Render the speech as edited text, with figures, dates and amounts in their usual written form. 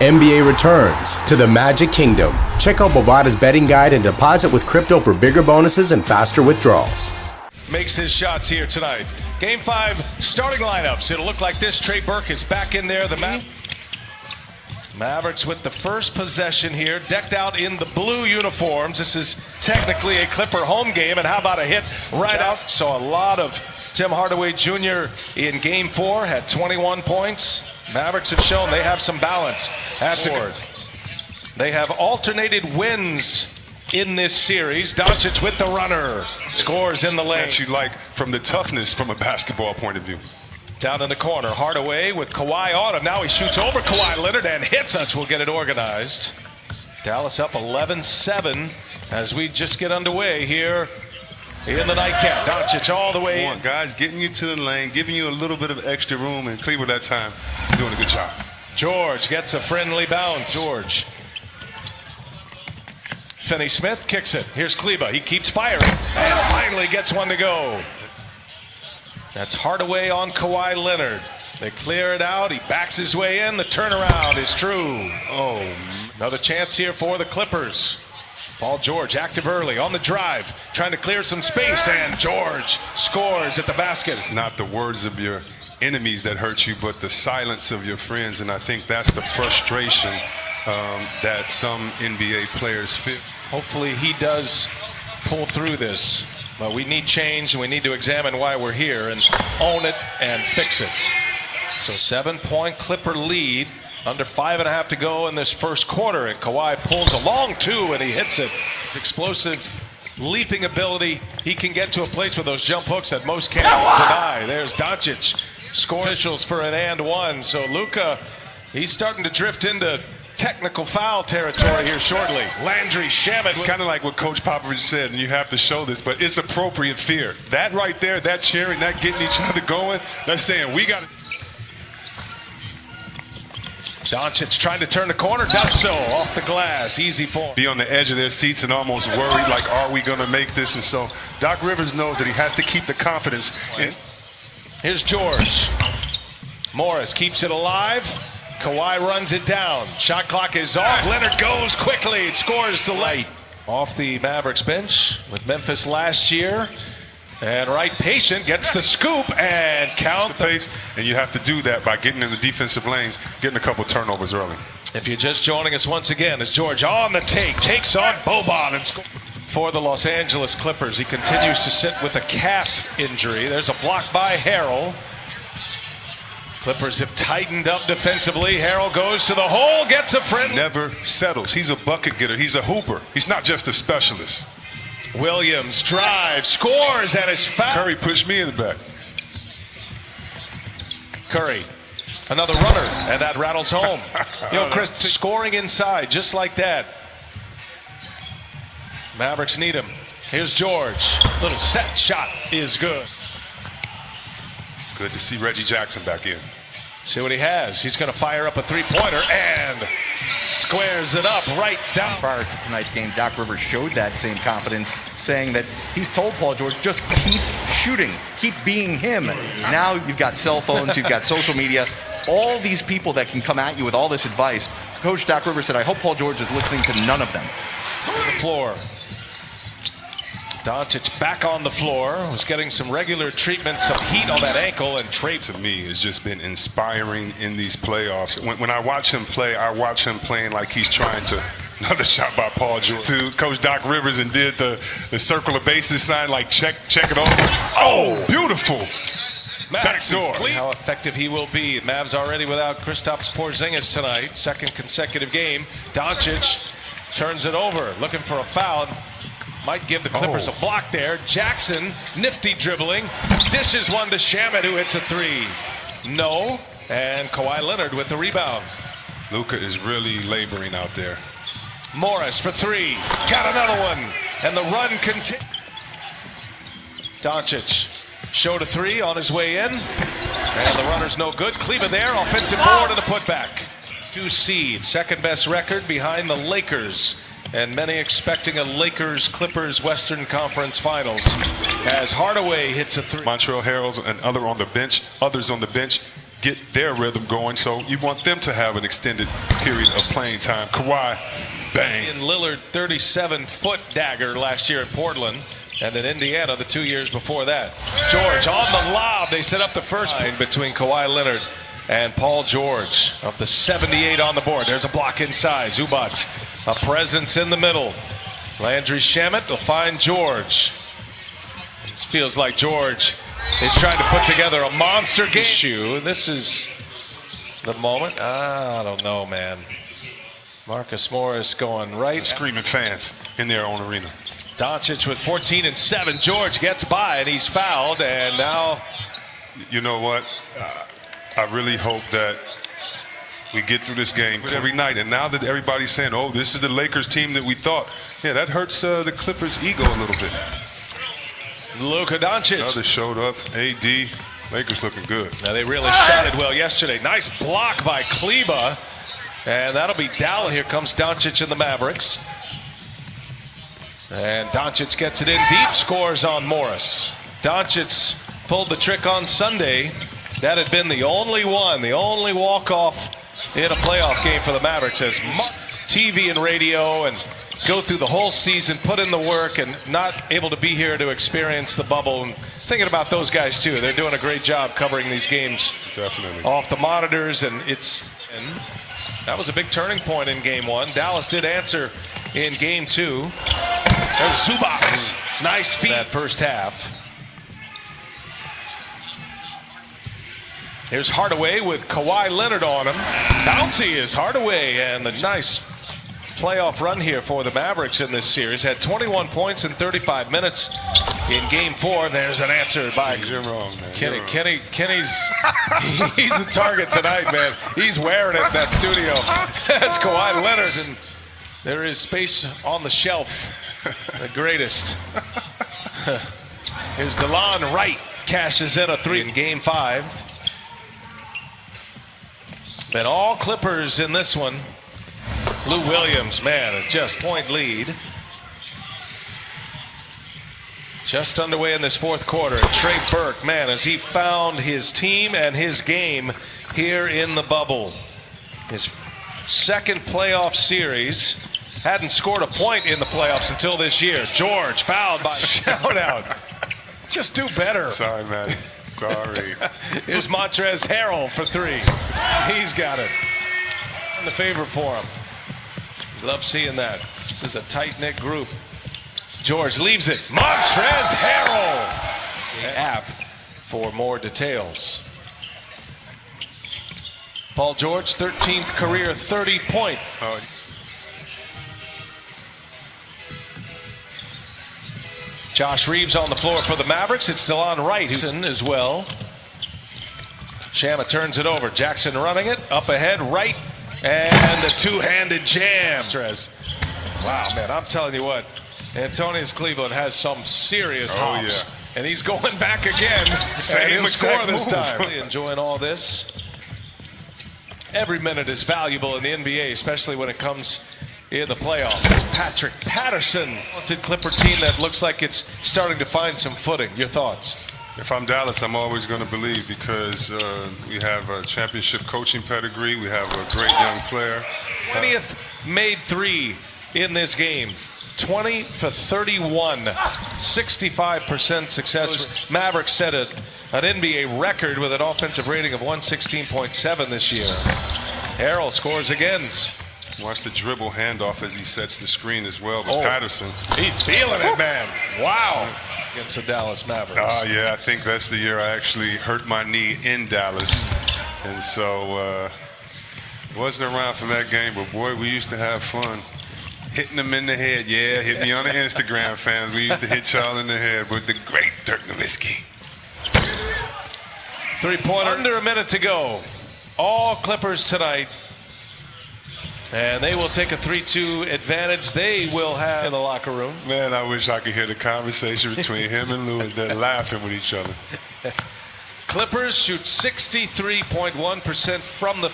NBA returns to the Magic Kingdom. Check out Bovada's betting guide and deposit with crypto for bigger bonuses and faster withdrawals. Makes his shots here tonight. Game 5 starting lineups. It'll look like this. Trey Burke is back in there. The Mavericks with the first possession here, decked out in the blue uniforms. This is technically a Clipper home game, and how about a hit right out? So a lot of Tim Hardaway Jr. in Game 4 had 21 points. Mavericks have shown they have some balance. That's it. They have alternated wins in this series. Doncic with the runner. Scores in the lane. That you like from the toughness from a basketball point of view. Down in the corner. Hardaway with Kawhi on him. Now he shoots over Kawhi Leonard and hits us. We'll get it organized. Dallas up 11-7 as we just get underway here in the nightcap. Doncic all the way in. Guys getting you to the lane, giving you a little bit of extra room, and Cleveland that time doing a good job. George gets a friendly bounce. George. Finney-Smith kicks it. Here's Kleba. He keeps firing and finally gets one to go. That's Hardaway on Kawhi Leonard. They clear it out. He backs his way in. The turnaround is true. Oh, another chance here for the Clippers. Paul George active early on the drive, trying to clear some space, and George scores at the basket. It's not the words of your enemies that hurt you, but the silence of your friends, and I think that's the frustration that some NBA players feel. Hopefully he does pull through this, but we need change, and we need to examine why we're here and own it and fix it. So 7-point Clipper lead. Under 5.5 to go in this first quarter, and Kawhi pulls a long two, and he hits it. His explosive leaping ability, he can get to a place with those jump hooks that most can't deny. There's Doncic. Score officials for an and one. So Luka, he's starting to drift into technical foul territory here shortly. Landry Shamet. It's kind of like what Coach Popovich said, and you have to show this, but it's appropriate fear. That right there, that cheering, that getting each other going, that's saying we got to. Doncic trying to turn the corner, does so off the glass, easy for him. Be on the edge of their seats and almost worried, like, are we going to make this? And so Doc Rivers knows that he has to keep the confidence. Here's George. Morris keeps it alive. Kawhi runs it down. Shot clock is off. Leonard goes quickly. It scores to late. Off the Mavericks bench with Memphis last year. And Wright patient gets the scoop and count the pace, and you have to do that by getting in the defensive lanes, getting a couple turnovers early. If you're just joining us once again, as George on the take, takes on Boban and scores. For the Los Angeles Clippers, he continues to sit with a calf injury. There's a block by Harrell. Clippers have tightened up defensively. Harrell goes to the hole, gets a friend. Never settles. He's a bucket getter. He's a hooper. He's not just a specialist. Williams drives, scores, and is fouled. Curry pushed me in the back. Curry, another runner, and that rattles home. You know, Chris, scoring inside, just like that. Mavericks need him. Here's George. Little set shot is good. Good to see Reggie Jackson back in. See what he has. He's going to fire up a three-pointer and squares it up right down. Prior to tonight's game, Doc Rivers showed that same confidence, saying that he's told Paul George, just keep shooting, keep being him. Now you've got cell phones, you've got social media, all these people that can come at you with all this advice. Coach Doc Rivers said, I hope Paul George is listening to none of them. The floor. Doncic back on the floor, was getting some regular treatments of heat on that ankle, and Trey. To me, has just been inspiring in these playoffs. When I watch him play, I watch him playing like he's trying to. Another shot by Paul George to Coach Doc Rivers and did the circle of bases sign, like check it over. Oh, beautiful. Backdoor. How effective he will be. Mavs already without Kristaps Porzingis tonight. Second consecutive game. Doncic turns it over, looking for a foul. Might give the Clippers a block there. Jackson, nifty dribbling, dishes one to Shamet, who hits a three. No, and Kawhi Leonard with the rebound. Luka is really laboring out there. Morris for three. Got another one. And the run continues. Doncic showed a three on his way in. And the runner's no good. Kleba there, offensive board and a putback. 2 seed, second best record behind the Lakers. And many expecting a Lakers-Clippers Western Conference Finals as Hardaway hits a three. Montrezl Harrell's and others on the bench get their rhythm going. So you want them to have an extended period of playing time. Kawhi, bang. In Lillard, 37-foot dagger last year in Portland. And then Indiana the 2 years before that. George on the lob. They set up the first in between Kawhi Leonard and Paul George. Of the 78 on the board. There's a block inside. Zubac, a presence in the middle. Landry Shamet will find George. This feels like George is trying to put together a monster game. This is the moment. I don't know, man. Marcus Morris going right. Screaming fans in their own arena. Doncic with 14 and 7. George gets by and he's fouled, and now. You know what? I really hope that we get through this game every night. And now that everybody's saying, oh, this is the Lakers team that we thought. Yeah, that hurts the Clippers' ego a little bit. Luka Doncic. Others showed up. AD. Lakers looking good. Now they really shot it well yesterday. Nice block by Kleba. And that'll be Dallas. Here comes Doncic and the Mavericks. And Doncic gets it in deep, scores on Morris. Doncic pulled the trick on Sunday. That had been the only walk-off in a playoff game for the Mavericks, as TV and radio and go through the whole season, put in the work, and not able to be here to experience the bubble. And thinking about those guys too. They're doing a great job covering these games. Definitely. Off the monitors, and that was a big turning point in game one. Dallas did answer in game two. There's Zubac. Nice feed that first half. Here's Hardaway with Kawhi Leonard on him. Bouncy is Hardaway, and the nice playoff run here for the Mavericks in this series. Had 21 points in 35 minutes in game four. There's an answer by You're wrong, man. Kenny. Kenny's he's the target tonight, man. He's wearing it in that studio. That's Kawhi Leonard, and there is space on the shelf. The greatest. Here's DeLon Wright, cashes in a three in game five. And all Clippers in this one. Lou Williams, man, a just point lead. Just underway in this fourth quarter. And Trey Burke, man, as he found his team and his game here in the bubble. His second playoff series. Hadn't scored a point in the playoffs until this year. George fouled by shout out. Just do better. Sorry, man. Sorry. Here's Montrezl Harrell for three. He's got it. In the favor for him. Love seeing that. This is a tight-knit group. George leaves it. Montrezl Harrell. The app for more details. Paul George, 13th career 30-point. Josh Reeves on the floor for the Mavericks. It's DeLon Wright who's in as well. Shamet turns it over. Jackson running it. Up ahead, Wright. And a two-handed jam. Wow, man, I'm telling you what. Antonius Cleveland has some serious hops. Yeah. And he's going back again. And he'll score this time. Really enjoying all this. Every minute is valuable in the NBA, especially when it comes in the playoffs. It's Patrick Patterson. Talented Clipper team that looks like it's starting to find some footing. Your thoughts? If I'm Dallas, I'm always going to believe because we have a championship coaching pedigree. We have a great young player. 20th made three in this game. 20 for 31. 65% success. Mavericks set an NBA record with an offensive rating of 116.7 this year. Harrell scores again. Watch the dribble handoff as he sets the screen as well. But Patterson. He's feeling it, man. Wow. Against the Dallas Mavericks. Yeah, I think that's the year I actually hurt my knee in Dallas. And so wasn't around for that game, but boy, we used to have fun. Hitting them in the head. Yeah, hit me on the Instagram, fans. We used to hit y'all in the head with the great Dirk Nowitzki. Three-pointer. Under a minute to go. All Clippers tonight. And they will take a 3-2 advantage. They will have in the locker room. Man, I wish I could hear the conversation between him and Lewis. They're laughing with each other. Clippers shoot 63.1% from the